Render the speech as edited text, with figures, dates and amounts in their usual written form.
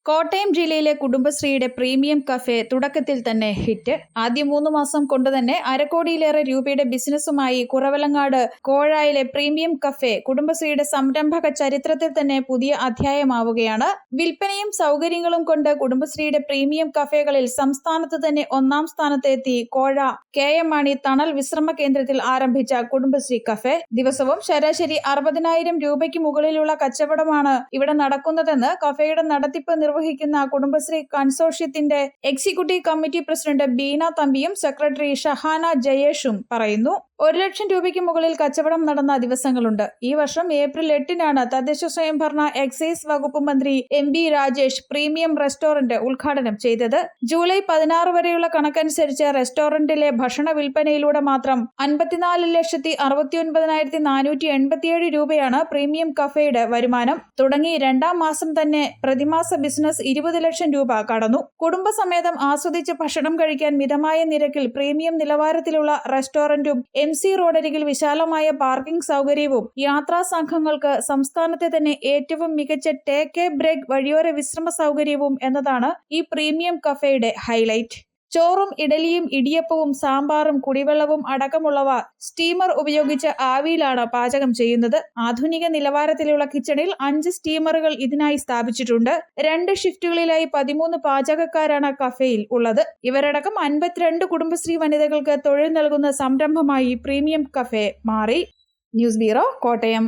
കോട്ടയം ജില്ലയിലെ കുടുംബശ്രീയുടെ premium cafe തുടക്കത്തിൽ തന്നെ ഹിറ്റ്. ആദ്യ 3 മാസം കൊണ്ടുതന്നെ അരക്കോടിയിലേറെ രൂപയുടെ ബിസിനസ്സുമായി കുറവലങ്ങാട് കോഴായിലെ പ്രീമിയം കഫേ കുടുംബശ്രീയുടെ സംരംഭക ചരിത്രത്തിൽ തന്നെ പുതിയ അധ്യായമാവുകയാണ്. വിൽപ്പനയും സൗകര്യങ്ങളും കൊണ്ട് കുടുംബശ്രീയുടെ പ്രീമിയം കഫേകളിൽ സംസ്ഥാനത്ത് തന്നെ 1-ാം സ്ഥാനത്തെത്തി കോഴ KM മാണി തണൽ വിശ്രമ കേന്ദ്രത്തിൽ ആരംഭിച്ച കുടുംബശ്രീ കഫേ. ദിവസവും ശരാശരി 60,000 രൂപയ്ക്ക് മുകളിലുള്ള കച്ചവടമാണ് ഇവിടെ നടക്കുന്നതെന്ന് കഫേയുടെ നടത്തിപ്പ് നിർവഹിക്കുന്ന കുടുംബശ്രീ കൺസോർഷ്യത്തിന്റെ എക്സിക്യൂട്ടീവ് കമ്മിറ്റി പ്രസിഡന്റ് ബീന തമ്പിയും സെക്രട്ടറി ഷഹാന ജയേഷും പറയുന്നു. 1 ലക്ഷം രൂപയ്ക്ക് മുകളിൽ കച്ചവടം നടന്ന ദിവസങ്ങളുണ്ട്. ഈ വർഷം ഏപ്രിൽ 8-നാണ് തദ്ദേശ സ്വയംഭരണ എക്സൈസ് വകുപ്പ് മന്ത്രി MB രാജേഷ് പ്രീമിയം റെസ്റ്റോറന്റ് ഉദ്ഘാടനം ചെയ്തത്. ജൂലൈ 16 വരെയുള്ള കണക്കനുസരിച്ച് റെസ്റ്റോറന്റിലെ ഭക്ഷണ വിൽപ്പനയിലൂടെ മാത്രം 54,69,487 രൂപയാണ് പ്രീമിയം കഫേയുടെ വരുമാനം. തുടങ്ങി 2-ാം മാസം തന്നെ പ്രതിമാസ ബിസിനസ് 20 ലക്ഷം രൂപ കടന്നു. കുടുംബസമേതം ആസ്വദിച്ച് ഭക്ഷണം കഴിക്കാൻ മിതമായ നിരക്കിൽ പ്രീമിയം നിലവാരത്തിലുള്ള റെസ്റ്റോറന്റും MC റോഡരികിൽ വിശാലമായ പാർക്കിംഗ് സൗകര്യവും യാത്രാ സംഘങ്ങൾക്ക് സംസ്ഥാനത്തെ തന്നെ ഏറ്റവും മികച്ച ടേക്ക് എ ബ്രേക്ക് വഴിയോര വിശ്രമ സൗകര്യവും എന്നതാണ് ഈ പ്രീമിയം കഫേയുടെ ഹൈലൈറ്റ്. ചോറും ഇഡലിയും ഇടിയപ്പവും സാമ്പാറും കുടിവെള്ളവും അടക്കമുള്ളവ സ്റ്റീമർ ഉപയോഗിച്ച് ആവിയിലാണ് പാചകം ചെയ്യുന്നത്. ആധുനിക നിലവാരത്തിലുള്ള കിച്ചണിൽ 5 സ്റ്റീമറുകൾ ഇതിനായി സ്ഥാപിച്ചിട്ടുണ്ട്. 2 ഷിഫ്റ്റുകളിലായി 13 പാചകക്കാരാണ് കഫേയിൽ ഉള്ളത്. ഇവരടക്കം 52 കുടുംബശ്രീ വനിതകൾക്ക് തൊഴിൽ നൽകുന്ന സംരംഭമായി പ്രീമിയം കഫേ മാറി. News bureau, Kottayam.